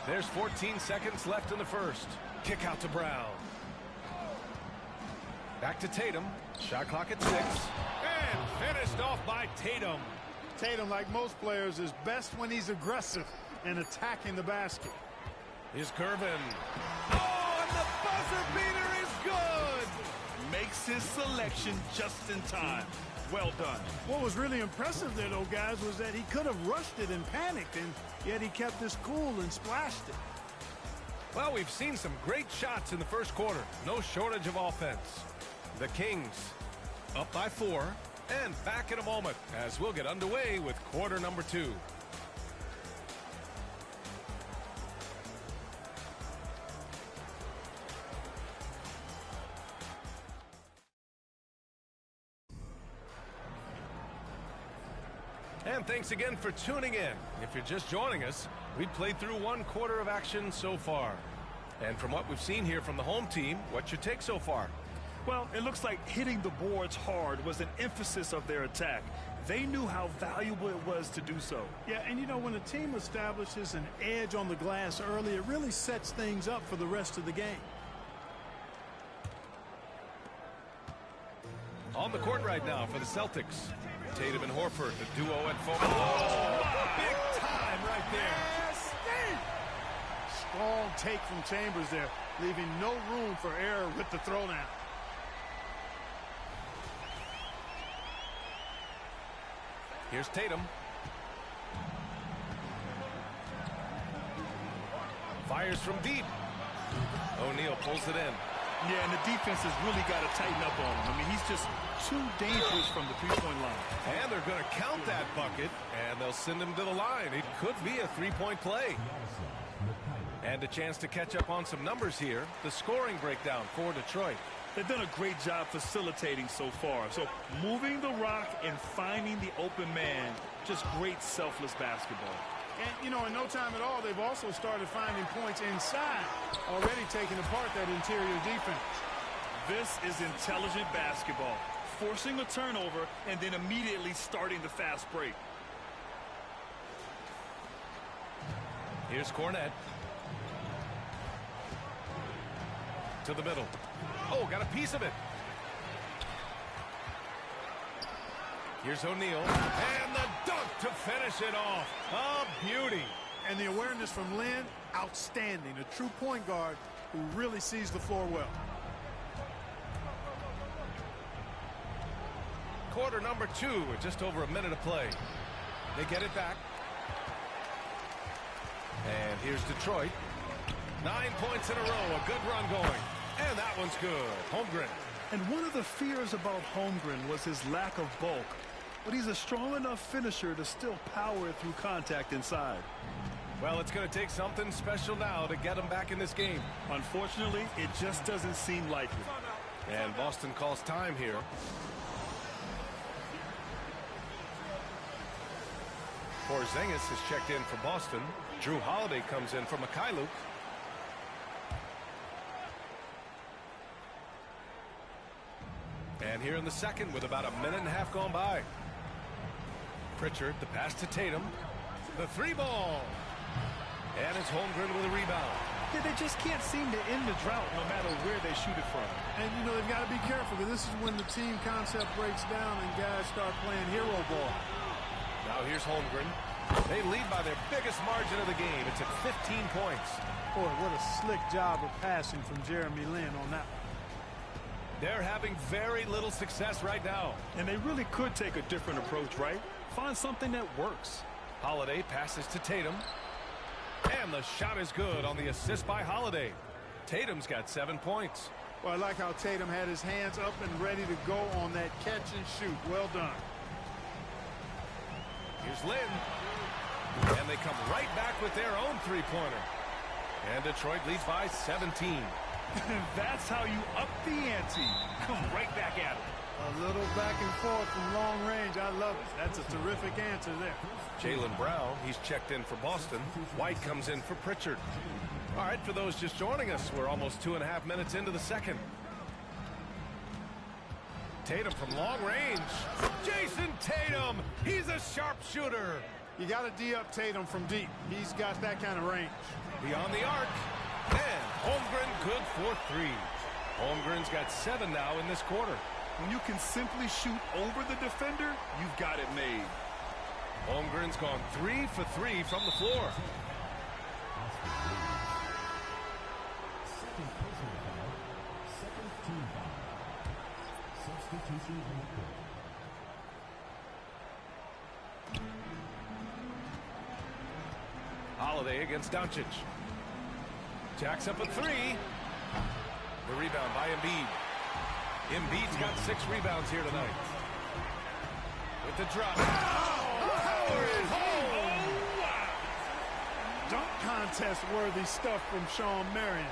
There's 14 seconds left in the first. Kick out to Brown. Back to Tatum. Shot clock at 6. And finished off by Tatum. Tatum, like most players, is best when he's aggressive and attacking the basket. Here's Gervin. Oh, and the buzzer beater is good. Makes his selection just in time. Well done. What was really impressive there, though, guys, was that he could have rushed it and panicked, and yet he kept his cool and splashed it. Well, we've seen some great shots in the first quarter. No shortage of offense. The Kings up by 4, and back in a moment as we'll get underway with quarter number 2. And thanks again for tuning in. If you're just joining us, we've played through 1 quarter of action so far. And from what we've seen here from the home team, what's your take so far? Well, it looks like hitting the boards hard was an emphasis of their attack. They knew how valuable it was to do so. Yeah, and you know, when a team establishes an edge on the glass early, it really sets things up for the rest of the game. On the court right now for the Celtics. Tatum and Horford, the duo at focal. Oh, big time right there. Strong take from Chambers there, leaving no room for error with the throwdown. Here's Tatum. Fires from deep. O'Neal pulls it in. Yeah, and the defense has really got to tighten up on him. I mean, he's just too dangerous from the three-point line. And they're going to count that bucket, and they'll send him to the line. It could be a three-point play. And a chance to catch up on some numbers here. The scoring breakdown for Detroit. They've done a great job facilitating so far. So moving the rock and finding the open man, just great selfless basketball. And, you know, in no time at all, they've also started finding points inside, already taking apart that interior defense. This is intelligent basketball, forcing a turnover and then immediately starting the fast break. Here's Cornette. To the middle. Oh, got a piece of it. Here's O'Neal. And the dunk to finish it off. A beauty. And the awareness from Lin, outstanding. A true point guard who really sees the floor well. Quarter number 2 with just over a minute of play. They get it back. And here's Detroit. 9 points in a row. A good run going. And that one's good. Holmgren. And one of the fears about Holmgren was his lack of bulk. But he's a strong enough finisher to still power through contact inside. Well, it's going to take something special now to get him back in this game. Unfortunately, it just doesn't seem likely. And Boston calls time here. Porzingis has checked in for Boston. Drew Holiday comes in for Mikhailuk. And here in the second with about a minute and a half gone by. Pritchard, the pass to Tatum. The 3-ball. And it's Holmgren with a rebound. Yeah, they just can't seem to end the drought no matter where they shoot it from. And, you know, they've got to be careful because this is when the team concept breaks down and guys start playing hero ball. Now here's Holmgren. They lead by their biggest margin of the game. It's at 15 points. Boy, what a slick job of passing from Jeremy Lin on that one. They're having very little success right now. And they really could take a different approach, right? Find something that works. Holiday passes to Tatum. And the shot is good on the assist by Holiday. Tatum's got 7 points. Well, I like how Tatum had his hands up and ready to go on that catch and shoot. Well done. Here's Lin. And they come right back with their own three-pointer. And Detroit leads by 17. That's how you up the ante. Come right back at it. A little back and forth from long range. I love it. That's a terrific answer there. Jaylen Brown, he's checked in for Boston. White comes in for Pritchard. All right, for those just joining us, we're almost 2.5 minutes into the second. Tatum from long range. Jason Tatum, he's a sharpshooter. You got to D-up Tatum from deep. He's got that kind of range. Beyond the arc. And Holmgren good for 3. Holmgren's got 7 now in this quarter. When you can simply shoot over the defender, you've got it made. Holmgren's gone 3 for 3 from the floor. Holiday against Doncic. Jacks up a 3. The rebound by Embiid. Embiid's got 6 rebounds here tonight. With the drop. Dunk contest worthy stuff from Shawn Marion.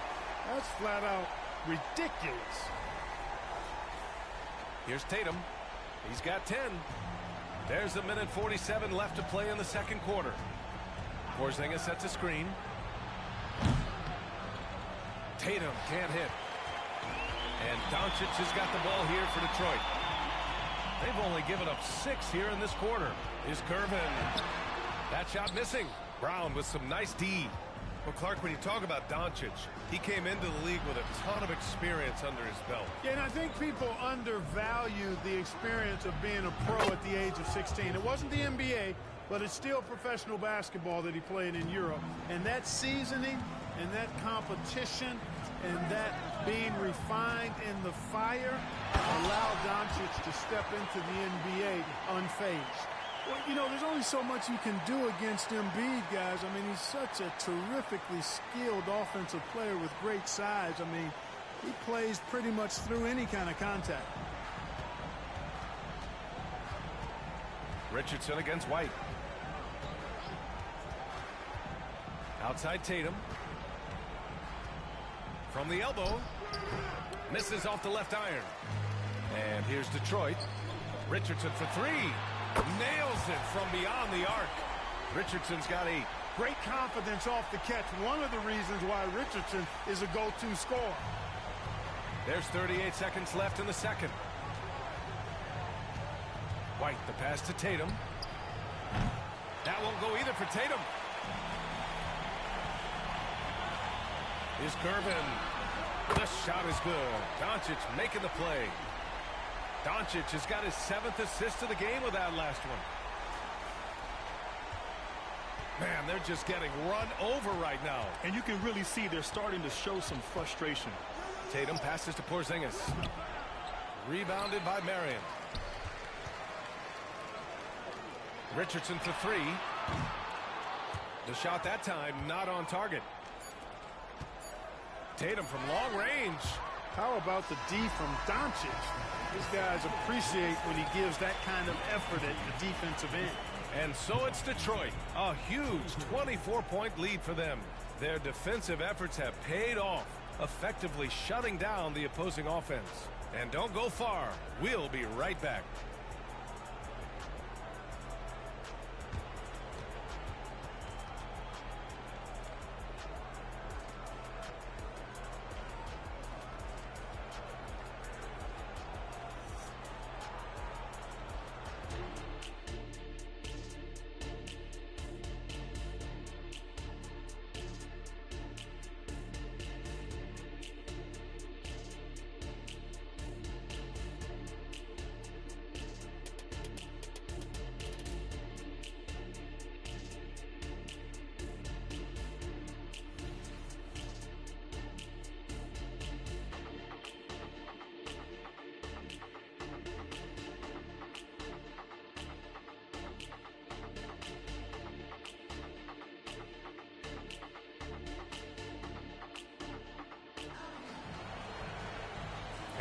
That's flat out ridiculous. Here's Tatum. He's got 10. There's a minute 47 left to play in the second quarter. Porzingis sets a screen. Tatum can't hit. And Doncic has got the ball here for Detroit. They've only given up 6 here in this quarter. Is Gervin. That shot missing. Brown with some nice D. Well, Clark, when you talk about Doncic, he came into the league with a ton of experience under his belt. Yeah, and I think people undervalue the experience of being a pro at the age of 16. It wasn't the NBA, but it's still professional basketball that he played in Europe. And that seasoning and that competition and that being refined in the fire allowed Doncic to step into the NBA unfazed. Well, you know, there's only so much you can do against Embiid, guys. I mean, he's such a terrifically skilled offensive player with great size. I mean, he plays pretty much through any kind of contact. Richardson against White. Outside Tatum. From the elbow. Misses off the left iron. And here's Detroit. Richardson for 3. Nails it from beyond the arc. Richardson's got 8. Great confidence off the catch. One of the reasons why Richardson is a go-to scorer. There's 38 seconds left in the second. White, the pass to Tatum. That won't go either for Tatum. Is Gervin. The shot is good. Doncic making the play. Doncic has got his 7th assist of the game with that last one. Man, they're just getting run over right now. And you can really see they're starting to show some frustration. Tatum passes to Porzingis. Rebounded by Marion. Richardson for 3. The shot that time not on target. Tatum from long range. How about the D from Doncic? These guys appreciate when he gives that kind of effort at the defensive end. And so it's Detroit. A huge 24-point lead for them. Their defensive efforts have paid off, effectively shutting down the opposing offense. And don't go far. We'll be right back.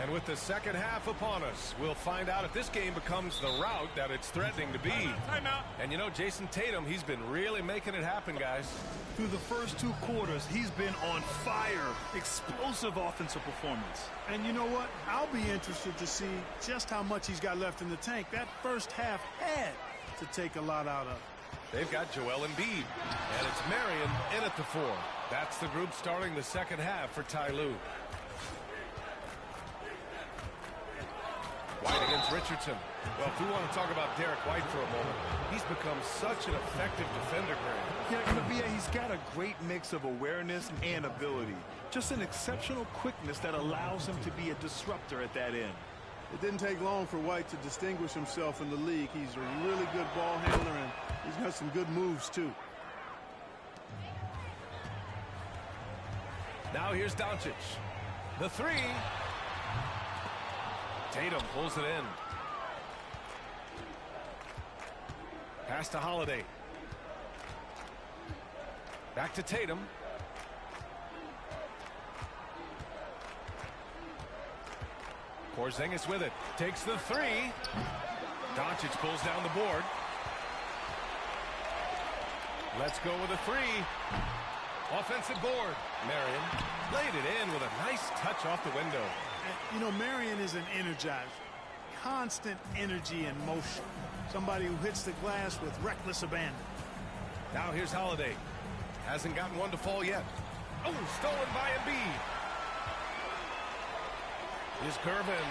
And with the second half upon us, we'll find out if this game becomes the rout that it's threatening to be. Timeout. And you know, Jason Tatum, he's been really making it happen, guys. Through the first 2 quarters, he's been on fire. Explosive offensive performance. And you know what? I'll be interested to see just how much he's got left in the tank. That first half had to take a lot out of. They've got Joel Embiid. And it's Marion in at the 4. That's the group starting the second half for Ty Lue. White against Richardson. Well, if we want to talk about Derek White for a moment, he's become such an effective defender, Graham. Yeah, BA, he's got a great mix of awareness and ability. Just an exceptional quickness that allows him to be a disruptor at that end. It didn't take long for White to distinguish himself in the league. He's a really good ball handler, and he's got some good moves, too. Now here's Doncic. The three. Tatum pulls it in. Pass to Holiday. Back to Tatum. Porzingis with it. Takes the three. Doncic pulls down the board. Let's go with a three. Offensive board. Marion laid it in with a nice touch off the window. You know, Marion is an energizer. Constant energy and motion. Somebody who hits the glass with reckless abandon. Now here's Holiday. Hasn't gotten one to fall yet. Oh, stolen by Embiid. Here's Gervin.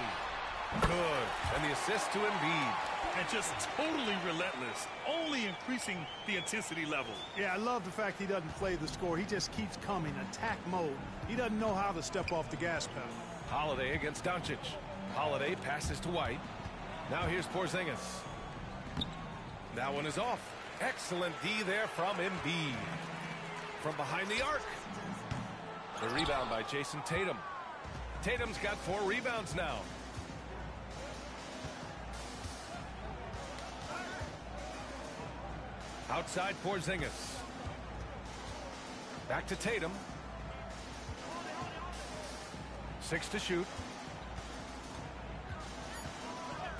Good. And the assist to Embiid. And just totally relentless, only increasing the intensity level. Yeah, I love the fact he doesn't play the score. He just keeps coming, attack mode. He doesn't know how to step off the gas pedal. Holiday against Doncic. Holiday passes to White. Now here's Porzingis. That one is off. Excellent D there from Embiid. From behind the arc. The rebound by Jason Tatum. Tatum's got 4 rebounds now. Outside Porzingis. Back to Tatum. 6 to shoot.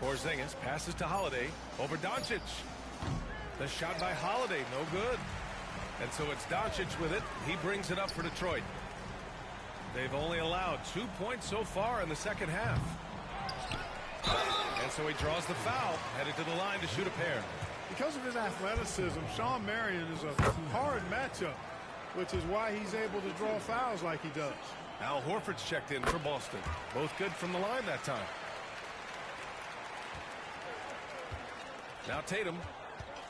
Porzingis passes to Holiday over Doncic. The shot by Holiday, no good. And so it's Doncic with it. He brings it up for Detroit. They've only allowed 2 points so far in the second half. And so he draws the foul, headed to the line to shoot a pair. Because of his athleticism, Shawn Marion is a hard matchup, which is why he's able to draw fouls like he does. Al Horford's checked in for Boston. Both good from the line that time. Now Tatum,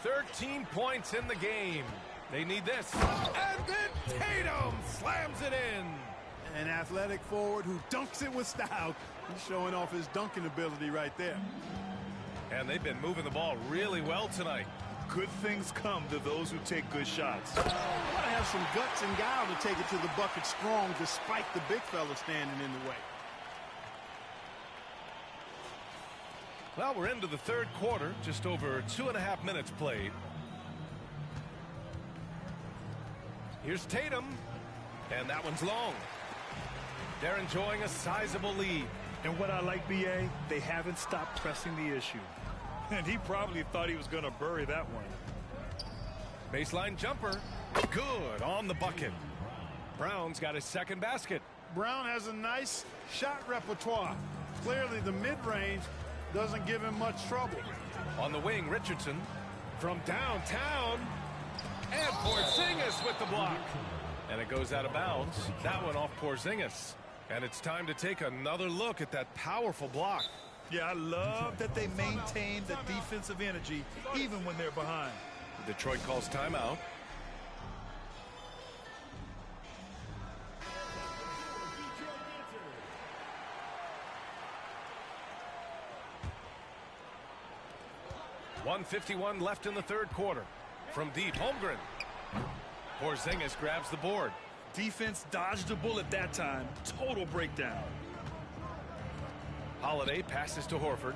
13 points in the game. They need this. And then Tatum slams it in. An athletic forward who dunks it with style. He's showing off his dunking ability right there. And they've been moving the ball really well tonight. Good things come to those who take good shots. Gotta have some guts and guile to take it to the bucket strong despite the big fella standing in the way. Well, we're into the third quarter, just over 2.5 minutes played. Here's Tatum, and that one's long. They're enjoying a sizable lead. And what I like, BA, they haven't stopped pressing the issue. And he probably thought he was going to bury that one. Baseline jumper. Good on the bucket. Brown's got his second basket. Brown has a nice shot repertoire. Clearly the mid-range doesn't give him much trouble. On the wing, Richardson from downtown. And Porzingis with the block. And it goes out of bounds. That one off Porzingis. And it's time to take another look at that powerful block. Yeah, I love that they maintain the defensive energy even when they're behind. Detroit calls timeout. .151 left in the third quarter. From deep, Holmgren. Porzingis grabs the board. Defense dodged a bullet that time. Total breakdown. Holiday passes to Horford.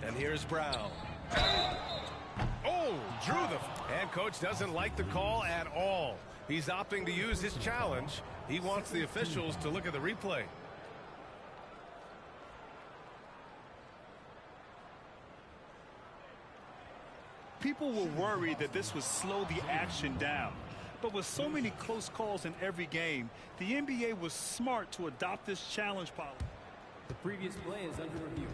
And here's Brown. Oh, drew the... And coach doesn't like the call at all. He's opting to use his challenge. He wants the officials to look at the replay. People were worried that this would slow the action down. But with so many close calls in every game, the NBA was smart to adopt this challenge policy. The previous play is under review.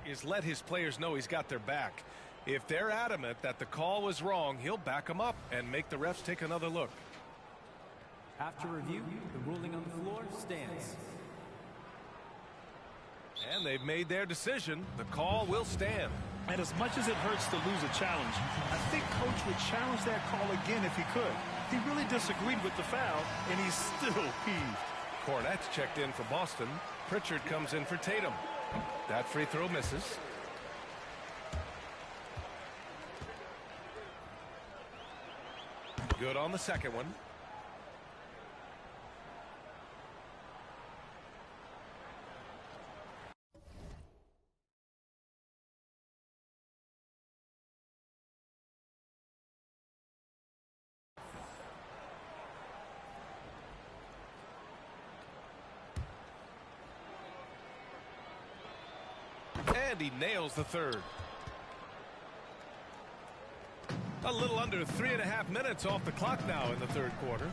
Is let his players know he's got their back. If they're adamant that the call was wrong, he'll back them up and make the refs take another look. After review, the ruling on the floor stands. And they've made their decision. The call will stand. And as much as it hurts to lose a challenge, I think Coach would challenge that call again if he could. He really disagreed with the foul, and he's still peeved. Cornette's checked in for Boston. Pritchard comes in for Tatum. That free throw misses. Good on the second one. And he nails the third. A little under 3.5 minutes off the clock now in the third quarter.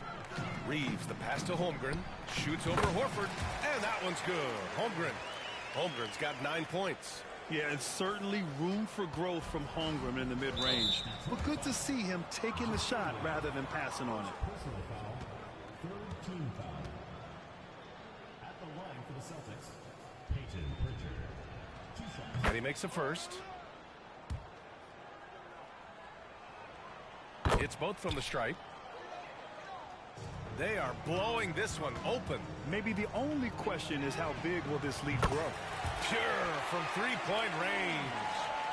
Reeves, the pass to Holmgren. Shoots over Horford. And that one's good. Holmgren's got 9 points. Yeah, it's certainly room for growth from Holmgren in the mid-range. But good to see him taking the shot rather than passing on it. Personal foul. Third team foul. At the line for the Celtics, Peyton Pritchard. 2 shots. And he makes a first. It's both from the stripe. They are blowing this one open. Maybe the only question is how big will this lead grow? Pure from three-point range.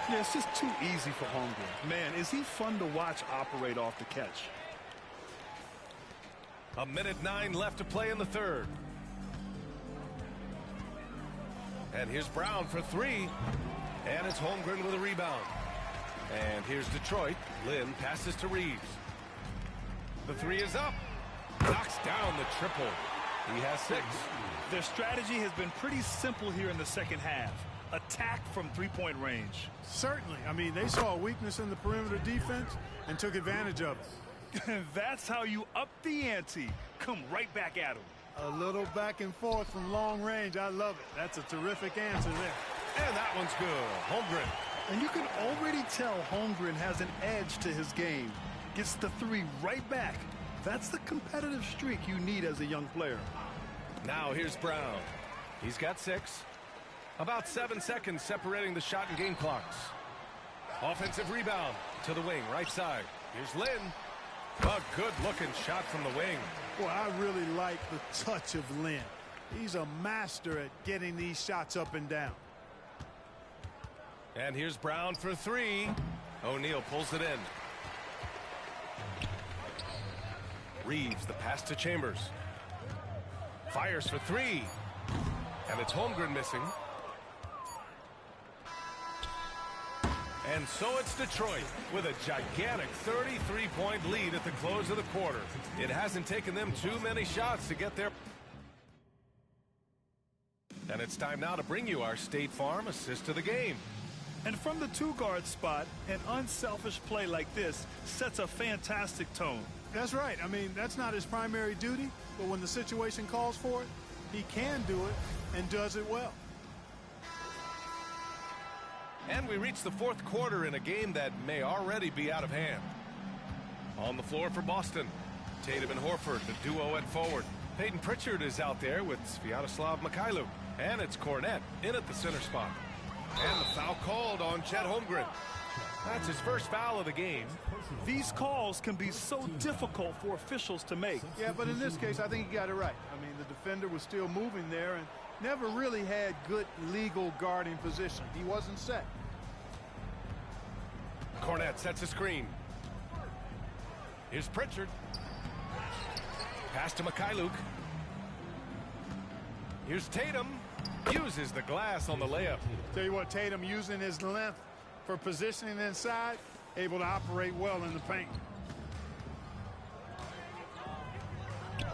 Yeah, it's just too easy for Holmgren. Man, is he fun to watch operate off the catch. 1:09 left to play in the third. And here's Brown for three. And it's Holmgren with a rebound. And here's Detroit. Lynn passes to Reeves. The three is up. Knocks down the triple. He has 6. Their strategy has been pretty simple here in the second half. Attack from three-point range. Certainly. I mean, they saw a weakness in the perimeter defense and took advantage of it. That's how you up the ante. Come right back at him. A little back and forth from long range. I love it. That's a terrific answer there. And that one's good. Holmgren. And you can already tell Holmgren has an edge to his game. Gets the three right back. That's the competitive streak you need as a young player. Now here's Brown. He's got 6. About 7 seconds separating the shot and game clocks. Offensive rebound to the wing, right side. Here's Lynn. A good-looking shot from the wing. Boy, I really like the touch of Lynn. He's a master at getting these shots up and down. And here's Brown for 3. O'Neal pulls it in. Reeves, the pass to Chambers. Fires for 3. And it's Holmgren missing. And so it's Detroit with a gigantic 33-point lead at the close of the quarter. It hasn't taken them too many shots to get there. And it's time now to bring you our State Farm assist of the game. And from the two-guard spot, an unselfish play like this sets a fantastic tone. That's right. I mean, that's not his primary duty, but when the situation calls for it, he can do it and does it well. And we reach the fourth quarter in a game that may already be out of hand. On the floor for Boston, Tatum and Horford, the duo at forward. Peyton Pritchard is out there with Sviatoslav Mikhailuk. And it's Cornette in at the center spot. And the foul called on Chet Holmgren. That's his first foul of the game. These calls can be so difficult for officials to make. Yeah, but in this case, I think he got it right. I mean, the defender was still moving there and never really had good legal guarding position. He wasn't set. Cornette sets a screen. Here's Pritchard. Pass to Mikhailuk. Here's Tatum. Uses the glass on the layup. Tell you what, Tatum using his length for positioning inside, able to operate well in the paint.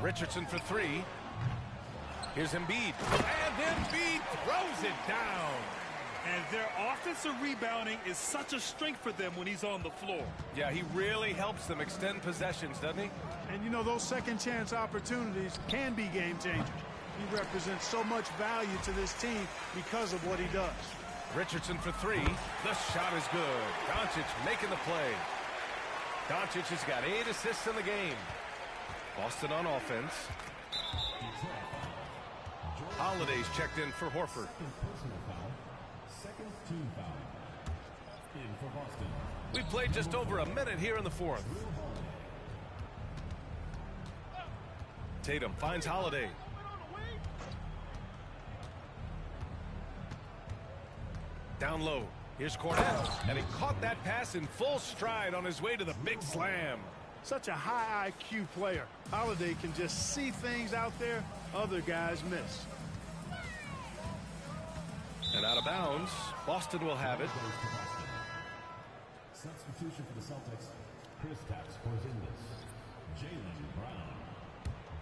Richardson for 3. Here's Embiid. And Embiid throws it down. And their offensive rebounding is such a strength for them when he's on the floor. Yeah, he really helps them extend possessions, doesn't he? And you know, those second chance opportunities can be game changers. He represents so much value to this team because of what he does. Richardson for 3. The shot is good. Doncic making the play. Doncic has got 8 assists in the game. Boston on offense. Detroit foul. Holiday's checked in for Horford. Second personal foul. Second team foul. In for Boston. We've played just over a minute here in the fourth. Tatum finds Holiday. Down low. Here's Cornette. And he caught that pass in full stride on his way to the big slam. Such a high IQ player. Holiday can just see things out there other guys miss. And out of bounds, Boston will have it. Substitution for the Celtics. Kristaps Porzingis. Jaylen Brown.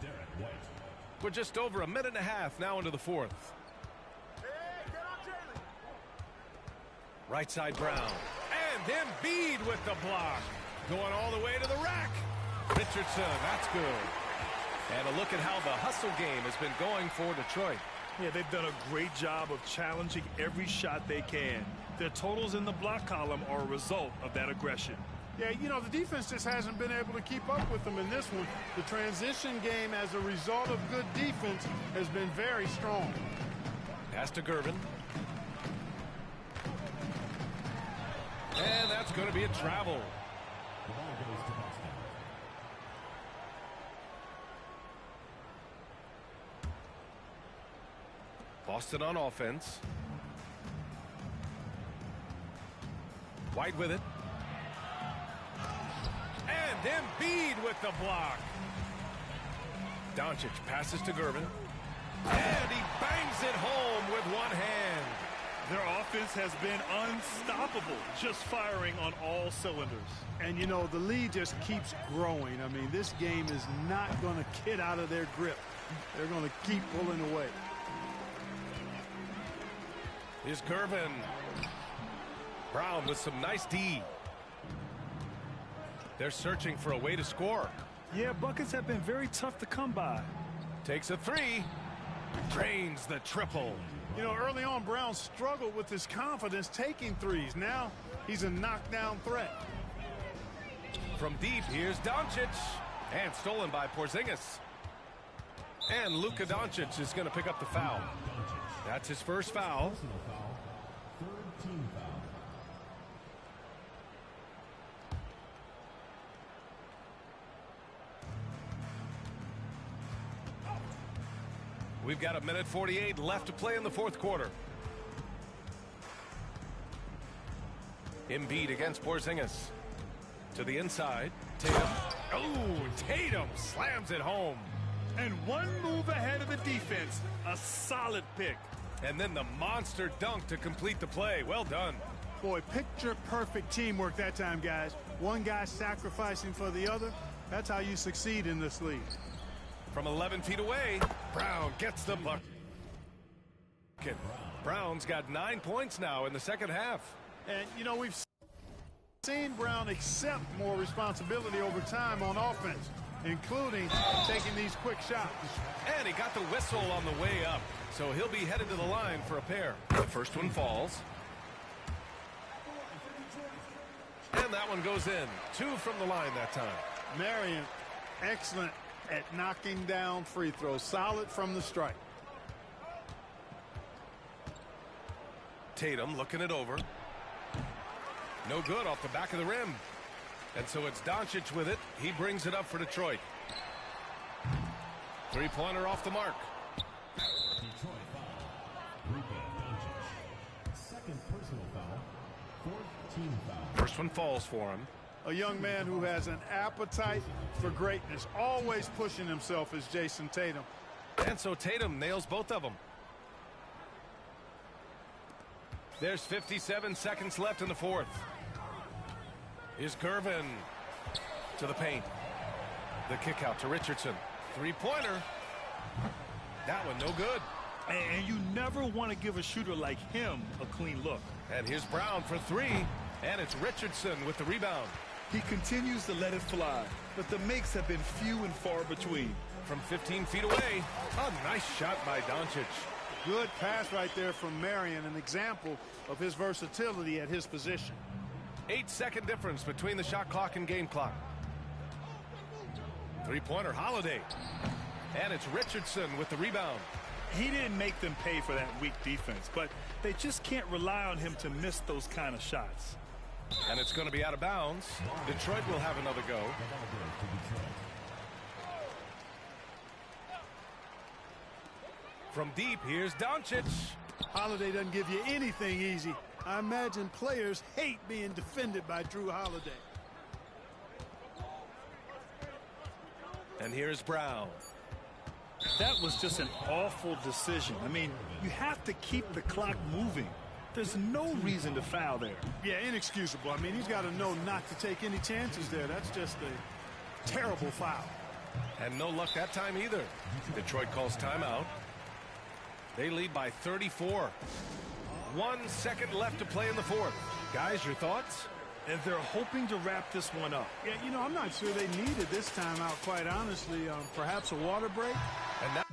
Derek White. We're just over a minute and a half now into the fourth. Right side Brown. And Embiid with the block. Going all the way to the rack. Richardson, that's good. And a look at how the hustle game has been going for Detroit. Yeah, they've done a great job of challenging every shot they can. Their totals in the block column are a result of that aggression. Yeah, you know, the defense just hasn't been able to keep up with them in this one. The transition game as a result of good defense has been very strong. Pass to Gervin. And that's going to be a travel. The ball goes to Boston. Boston on offense. White with it. And Embiid with the block. Doncic passes to Gervin. And he bangs it home with one hand. Their offense has been unstoppable, just firing on all cylinders. And, you know, the lead just keeps growing. I mean, this game is not going to get out of their grip. They're going to keep pulling away. Here's Gervin. Brown with some nice D. They're searching for a way to score. Yeah, buckets have been very tough to come by. Takes a three. Drains the triple. You know, early on, Brown struggled with his confidence taking threes. Now he's a knockdown threat. From deep, here's Doncic. And stolen by Porzingis. And Luka Doncic is going to pick up the foul. That's his first foul. Personal foul. Third team foul. We've got a minute 48 left to play in the fourth quarter. Embiid against Porzingis. To the inside. Tatum. Oh, Tatum slams it home. And one move ahead of the defense. A solid pick. And then the monster dunk to complete the play. Well done. Boy, picture-perfect teamwork that time, guys. One guy sacrificing for the other. That's how you succeed in this league. From 11 feet away, Brown gets the bucket. Brown's got 9 points now in the second half. And, you know, we've seen Brown accept more responsibility over time on offense, including taking these quick shots. And he got the whistle on the way up, so he'll be headed to the line for a pair. The first one falls. And that one goes in. 2 from the line that time. Marion, excellent at knocking down free throws. Solid from the strike. Tatum looking it over. No good off the back of the rim. And so it's Doncic with it. He brings it up for Detroit. Three-pointer off the mark. Detroit foul. Luka Doncic. Second personal foul. Fourth team foul. First one falls for him. A young man who has an appetite for greatness, always pushing himself, is Jason Tatum. And so Tatum nails both of them. There's 57 seconds left in the fourth. Here's Gervin to the paint. The kick out to Richardson. Three-pointer. That one no good. And you never want to give a shooter like him a clean look. And here's Brown for three. And it's Richardson with the rebound. He continues to let it fly, but the makes have been few and far between. From 15 feet away, a nice shot by Doncic. Good pass right there from Marion, an example of his versatility at his position. 8-second difference between the shot clock and game clock. Three-pointer, Holiday. And it's Richardson with the rebound. He didn't make them pay for that weak defense, but they just can't rely on him to miss those kind of shots. And it's going to be out of bounds. Detroit will have another go. From deep, here's Doncic. Holiday doesn't give you anything easy. I imagine players hate being defended by Drew Holiday. And here's Brown. That was just an awful decision. I mean, you have to keep the clock moving. There's no reason to foul there. Yeah, inexcusable. I mean, he's got to know not to take any chances there. That's just a terrible foul. And no luck that time either. Detroit calls timeout. They lead by 34. 1 second left to play in the fourth. Guys, your thoughts? And they're hoping to wrap this one up. Yeah, you know, I'm not sure they needed this timeout, quite honestly. Perhaps a water break? And now